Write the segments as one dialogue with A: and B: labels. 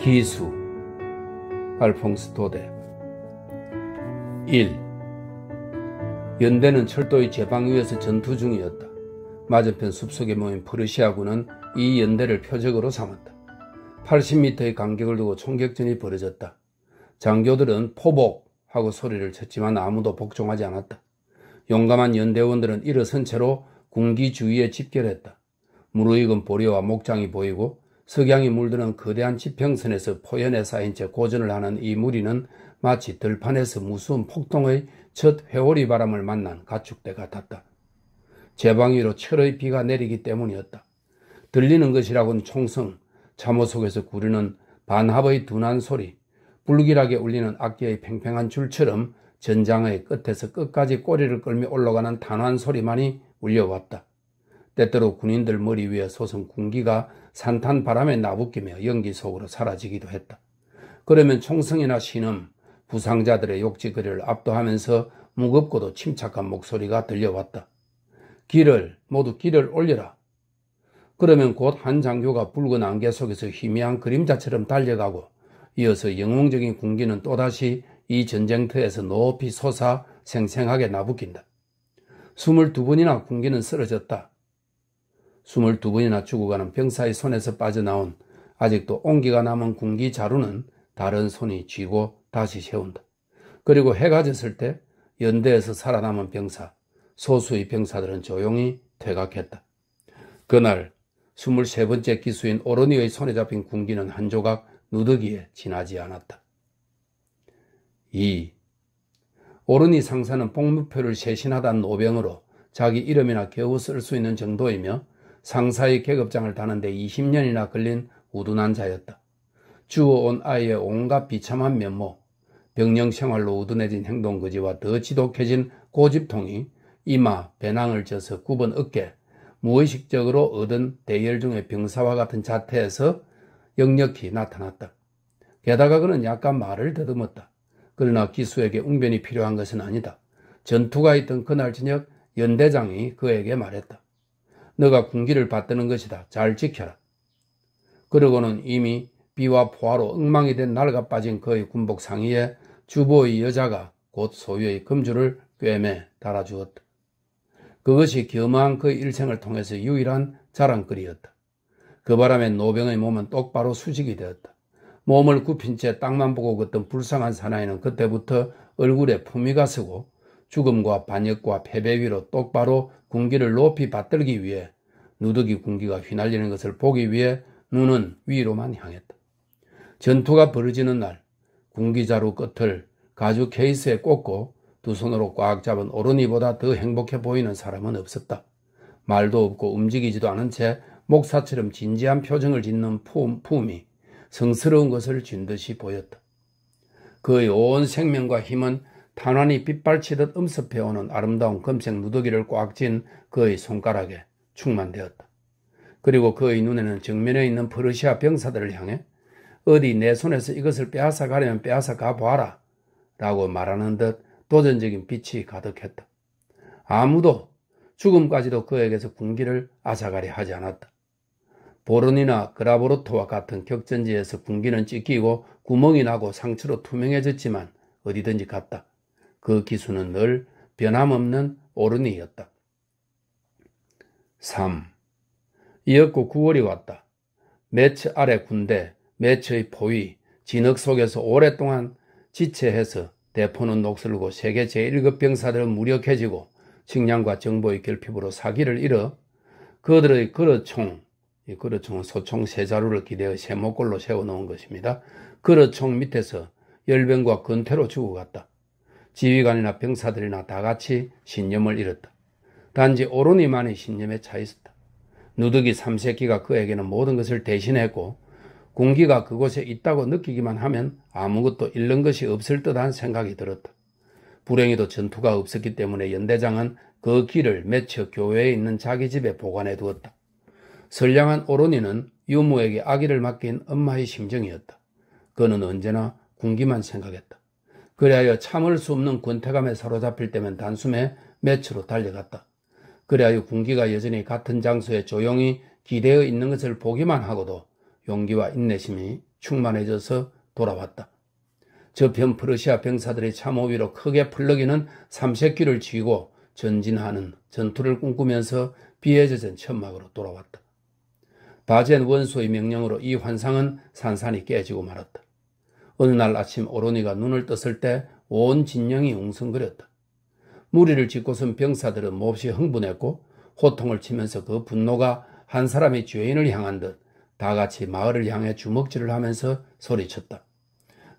A: 기수 알퐁스토데 1. 연대는 철도의 제방 위에서 전투 중이었다. 맞은편 숲속에 모인 프르시아군은 이 연대를 표적으로 삼았다. 80m의 간격을 두고 총격전이 벌어졌다. 장교들은 포복! 하고 소리를 쳤지만 아무도 복종하지 않았다. 용감한 연대원들은 일어선 채로 군기 주위에 집결했다. 무르익은 보리와 목장이 보이고 석양이 물드는 거대한 지평선에서 포연에 쌓인 채 고전을 하는 이 무리는 마치 들판에서 무수한 폭동의 첫 회오리 바람을 만난 가축대 같았다. 제방 위로 철의 비가 내리기 때문이었다. 들리는 것이라곤 총성, 참호 속에서 구르는 반합의 둔한 소리, 불길하게 울리는 악기의 팽팽한 줄처럼 전장의 끝에서 끝까지 꼬리를 끌며 올라가는 단호한 소리만이 울려왔다. 때때로 군인들 머리 위에 솟은 군기가 산탄 바람에 나부끼며 연기 속으로 사라지기도 했다. 그러면 총성이나 신음, 부상자들의 욕지거리를 압도하면서 무겁고도 침착한 목소리가 들려왔다. 모두 길을 올려라. 그러면 곧 한 장교가 붉은 안개 속에서 희미한 그림자처럼 달려가고 이어서 영웅적인 군기는 또다시 이 전쟁터에서 높이 솟아 생생하게 나부낀다. 22번이나 군기는 쓰러졌다. 22번이나 죽어가는 병사의 손에서 빠져나온 아직도 온기가 남은 군기 자루는 다른 손이 쥐고 다시 세운다. 그리고 해가 졌을 때 연대에서 살아남은 병사, 소수의 병사들은 조용히 퇴각했다. 그날 23번째 기수인 오르니의 손에 잡힌 군기는 한 조각 누더기에 지나지 않았다. 2. 오르니 상사는 복무표를 쇄신하던 노병으로 자기 이름이나 겨우 쓸 수 있는 정도이며 상사의 계급장을 다는데 20년이나 걸린 우둔한 자였다. 주워온 아이의 온갖 비참한 면모, 병영 생활로 우둔해진 행동거지와 더 지독해진 고집통이 이마, 배낭을 져서 굽은 어깨, 무의식적으로 얻은 대열 중의 병사와 같은 자태에서 역력히 나타났다. 게다가 그는 약간 말을 더듬었다. 그러나 기수에게 웅변이 필요한 것은 아니다. 전투가 있던 그날 저녁 연대장이 그에게 말했다. 너가 군기를 받드는 것이다. 잘 지켜라. 그러고는 이미 비와 포화로 엉망이 된 낡아 빠진 그의 군복 상의에 주보의 여자가 곧 소유의 금주를 꿰매 달아주었다. 그것이 겸허한 그의 일생을 통해서 유일한 자랑거리였다. 그 바람에 노병의 몸은 똑바로 수직이 되었다. 몸을 굽힌 채 땅만 보고 걷던 불쌍한 사나이는 그때부터 얼굴에 품위가 서고 죽음과 반역과 패배 위로 똑바로 군기를 높이 받들기 위해 누더기 군기가 휘날리는 것을 보기 위해 눈은 위로만 향했다. 전투가 벌어지는 날 군기자루 끝을 가죽 케이스에 꽂고 두 손으로 꽉 잡은 오르니보다 더 행복해 보이는 사람은 없었다. 말도 없고 움직이지도 않은 채 목사처럼 진지한 표정을 짓는 품이 성스러운 것을 쥔 듯이 보였다. 그의 온 생명과 힘은 탄환이 빗발치듯 엄습해오는 아름다운 금색 누더기를 꽉 쥔 그의 손가락에 충만되었다. 그리고 그의 눈에는 정면에 있는 퍼르시아 병사들을 향해 어디 내 손에서 이것을 빼앗아 가려면 빼앗아 가보아라 라고 말하는 듯 도전적인 빛이 가득했다. 아무도 죽음까지도 그에게서 군기를 앗아가려 하지 않았다. 보론이나 그라보르토와 같은 격전지에서 군기는 찢기고 구멍이 나고 상처로 투명해졌지만 어디든지 갔다. 그 기수는 늘 변함없는 오르니였다. 3. 이었고 9월이 왔다. 매처 아래 군대, 매처의 포위, 진흙 속에서 오랫동안 지체해서 대포는 녹슬고 세계 제1급 병사들은 무력해지고 식량과 정보의 결핍으로 사기를 잃어 그들의 그릇총, 이 그릇총은 소총 세 자루를 기대어 세모꼴로 세워놓은 것입니다. 그릇총 밑에서 열병과 근태로 죽어갔다. 지휘관이나 병사들이나 다 같이 신념을 잃었다. 단지 오르니만이 신념에 차 있었다. 누더기 3세끼가 그에게는 모든 것을 대신했고 군기가 그곳에 있다고 느끼기만 하면 아무것도 잃는 것이 없을 듯한 생각이 들었다. 불행히도 전투가 없었기 때문에 연대장은 그 길을 매처 교회에 있는 자기 집에 보관해 두었다. 선량한 오르니는 유모에게 아기를 맡긴 엄마의 심정이었다. 그는 언제나 군기만 생각했다. 그리하여 참을 수 없는 권태감에 사로잡힐 때면 단숨에 매처로 달려갔다. 그리하여 군기가 여전히 같은 장소에 조용히 기대어 있는 것을 보기만 하고도 용기와 인내심이 충만해져서 돌아왔다. 저편 퍼르시아 병사들의 참호 위로 크게 펄럭이는 삼색귀를 쥐고 전진하는 전투를 꿈꾸면서 비에 젖은 천막으로 돌아왔다. 바젠 원수의 명령으로 이 환상은 산산이 깨지고 말았다. 어느 날 아침 오로니가 눈을 떴을 때 온 진영이 웅성거렸다. 무리를 짓고선 병사들은 몹시 흥분했고 호통을 치면서 그 분노가 한 사람이 죄인을 향한 듯 다 같이 마을을 향해 주먹질을 하면서 소리쳤다.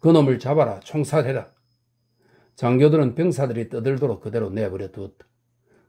A: 그놈을 잡아라. 총살해라. 장교들은 병사들이 떠들도록 그대로 내버려 두었다.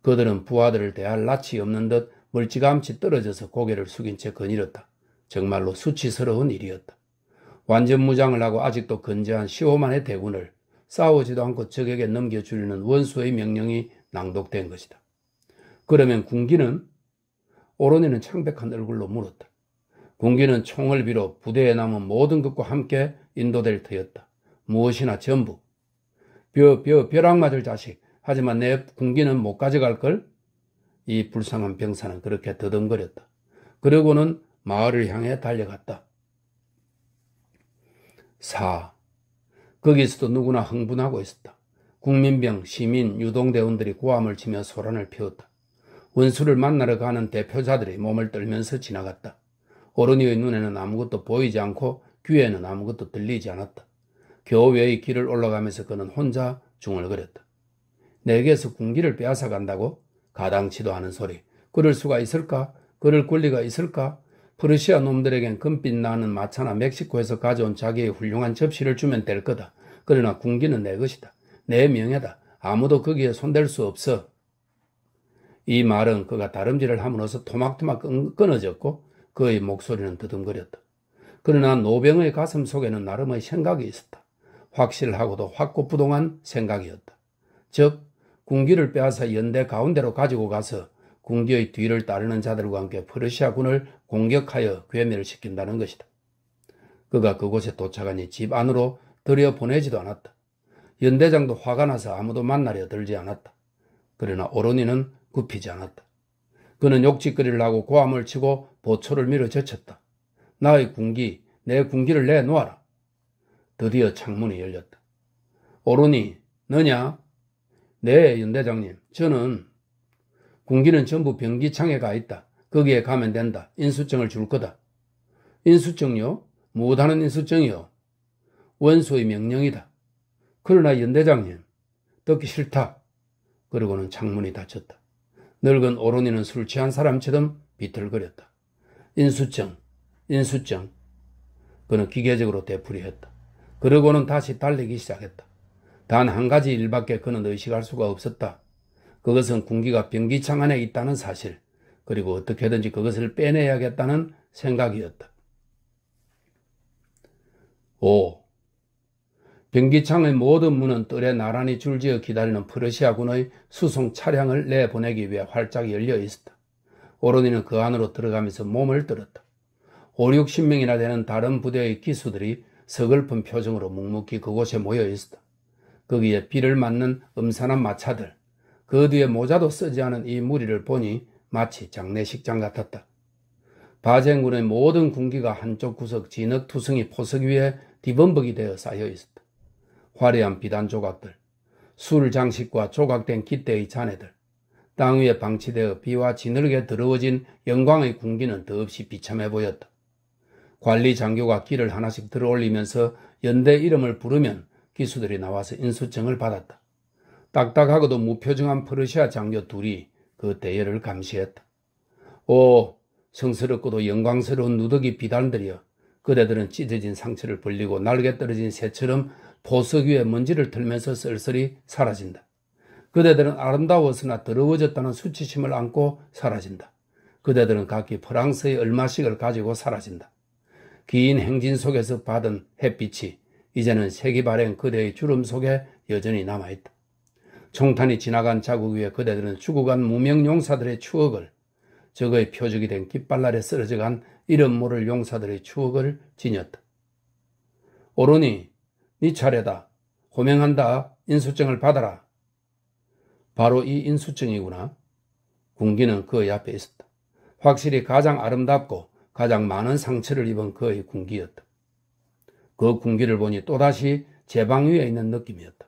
A: 그들은 부하들을 대할 낯이 없는 듯 멀찌감치 떨어져서 고개를 숙인 채 거닐었다. 정말로 수치스러운 일이었다. 완전 무장을 하고 아직도 건재한 15만의 대군을 싸우지도 않고 적에게 넘겨주려는 원수의 명령이 낭독된 것이다. 그러면 군기는? 오로니는 창백한 얼굴로 물었다. 군기는 총을 비롯 부대에 남은 모든 것과 함께 인도될 터였다. 무엇이나 전부. 벼락 맞을 자식. 하지만 내 군기는 못 가져갈걸? 이 불쌍한 병사는 그렇게 더듬거렸다. 그러고는 마을을 향해 달려갔다. 4. 거기서도 누구나 흥분하고 있었다. 국민병, 시민, 유동대원들이 고함을 치며 소란을 피웠다. 원수를 만나러 가는 대표자들이 몸을 떨면서 지나갔다. 오로니의 눈에는 아무것도 보이지 않고 귀에는 아무것도 들리지 않았다. 교외의 길을 올라가면서 그는 혼자 중얼거렸다. 내게서 군기를 빼앗아 간다고? 가당치도 않은 소리. 그럴 수가 있을까? 그럴 권리가 있을까? 퍼르시아 놈들에겐 금빛 나는 마차나 멕시코에서 가져온 자기의 훌륭한 접시를 주면 될 거다. 그러나 군기는 내 것이다. 내 명예다. 아무도 거기에 손댈 수 없어. 이 말은 그가 다름질을 함으로써 토막토막 끊어졌고 그의 목소리는 더듬거렸다. 그러나 노병의 가슴 속에는 나름의 생각이 있었다. 확실하고도 확고부동한 생각이었다. 즉 군기를 빼앗아 연대 가운데로 가지고 가서 군기의 뒤를 따르는 자들과 함께 퍼르시아군을 공격하여 괴멸을 시킨다는 것이다. 그가 그곳에 도착하니 집 안으로 들여보내지도 않았다. 연대장도 화가 나서 아무도 만나려 들지 않았다. 그러나 오로니는 굽히지 않았다. 그는 욕짓거리를 하고 고함을 치고 보초를 밀어 제쳤다. 나의 군기, 내 군기를 내놓아라. 드디어 창문이 열렸다. 오로니, 너냐? 네, 연대장님. 저는 군기는 전부 병기창에 가 있다. 거기에 가면 된다. 인수증을 줄 거다. 인수증요? 못하는 인수증이요? 원수의 명령이다. 그러나 연대장님, 듣기 싫다. 그러고는 창문이 닫혔다. 늙은 오로니는 술 취한 사람처럼 비틀거렸다. 인수증. 그는 기계적으로 되풀이했다. 그러고는 다시 달리기 시작했다. 단 한 가지 일밖에 그는 의식할 수가 없었다. 그것은 군기가 병기창 안에 있다는 사실, 그리고 어떻게든지 그것을 빼내야겠다는 생각이었다. 5. 병기창의 모든 문은 뜰에 나란히 줄지어 기다리는 퍼르시아군의 수송 차량을 내보내기 위해 활짝 열려 있었다. 오로니는 그 안으로 들어가면서 몸을 떨었다. 5, 60명이나 되는 다른 부대의 기수들이 서글픈 표정으로 묵묵히 그곳에 모여 있었다. 거기에 비를 맞는 음산한 마차들, 그 뒤에 모자도 쓰지 않은 이 무리를 보니 마치 장례식장 같았다. 바젠군의 모든 군기가 한쪽 구석 진흙투성이 포석 위에 뒤범벅이 되어 쌓여 있었다. 화려한 비단 조각들, 술 장식과 조각된 깃대의 잔해들, 땅 위에 방치되어 비와 지느러게 더러워진 영광의 군기는 더없이 비참해 보였다. 관리 장교가 길을 하나씩 들어올리면서 연대 이름을 부르면 기수들이 나와서 인수증을 받았다. 딱딱하고도 무표정한 퍼르시아 장교 둘이 그 대열을 감시했다. 오, 성스럽고도 영광스러운 누더기 비단들이여. 그대들은 찢어진 상처를 벌리고 날개 떨어진 새처럼 보석 위에 먼지를 털면서 쓸쓸히 사라진다. 그대들은 아름다워서나 더러워졌다는 수치심을 안고 사라진다. 그대들은 각기 프랑스의 얼마씩을 가지고 사라진다. 긴 행진 속에서 받은 햇빛이 이제는 색이 바랜 그대의 주름 속에 여전히 남아있다. 총탄이 지나간 자국 위에 그대들은 죽어간 무명 용사들의 추억을, 적의 표적이 된 깃발날에 쓰러져간 이름 모를 용사들의 추억을 지녔다. 오로니, 네 차례다. 호명한다. 인수증을 받아라. 바로 이 인수증이구나. 군기는 그의 앞에 있었다. 확실히 가장 아름답고 가장 많은 상처를 입은 그의 군기였다. 그 군기를 보니 또다시 제 방 위에 있는 느낌이었다.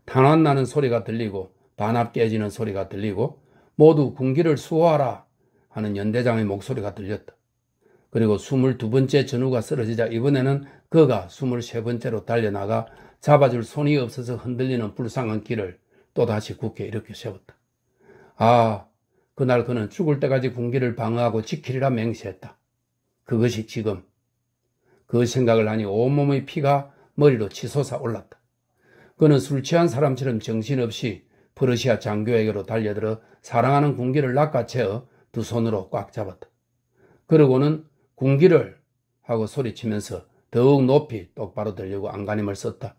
A: 탄환 나는 소리가 들리고 반합 깨지는 소리가 들리고 모두 군기를 수호하라 하는 연대장의 목소리가 들렸다. 그리고 22번째 전우가 쓰러지자 이번에는 그가 23번째로 달려나가 잡아줄 손이 없어서 흔들리는 불쌍한 길을 또다시 굳게 일으켜 세웠다. 아, 그날 그는 죽을 때까지 군기를 방어하고 지키리라 맹세했다. 그것이 지금 그 생각을 하니 온몸의 피가 머리로 치솟아 올랐다. 그는 술 취한 사람처럼 정신없이 퍼르시아 장교에게로 달려들어 사랑하는 군기를 낚아채어 두 손으로 꽉 잡았다. 그러고는 군기를 하고 소리치면서 더욱 높이 똑바로 들려고 안간힘을 썼다.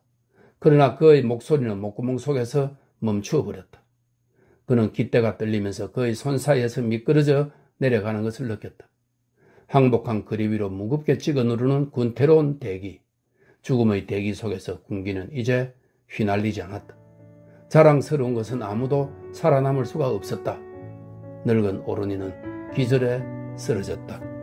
A: 그러나 그의 목소리는 목구멍 속에서 멈추어 버렸다. 그는 깃대가 떨리면서 그의 손 사이에서 미끄러져 내려가는 것을 느꼈다. 항복한 그리 위로 무겁게 찍어 누르는 군태로운 대기, 죽음의 대기 속에서 군기는 이제 휘날리지 않았다. 자랑스러운 것은 아무도 살아남을 수가 없었다. 늙은 오르니는 기절에 쓰러졌다.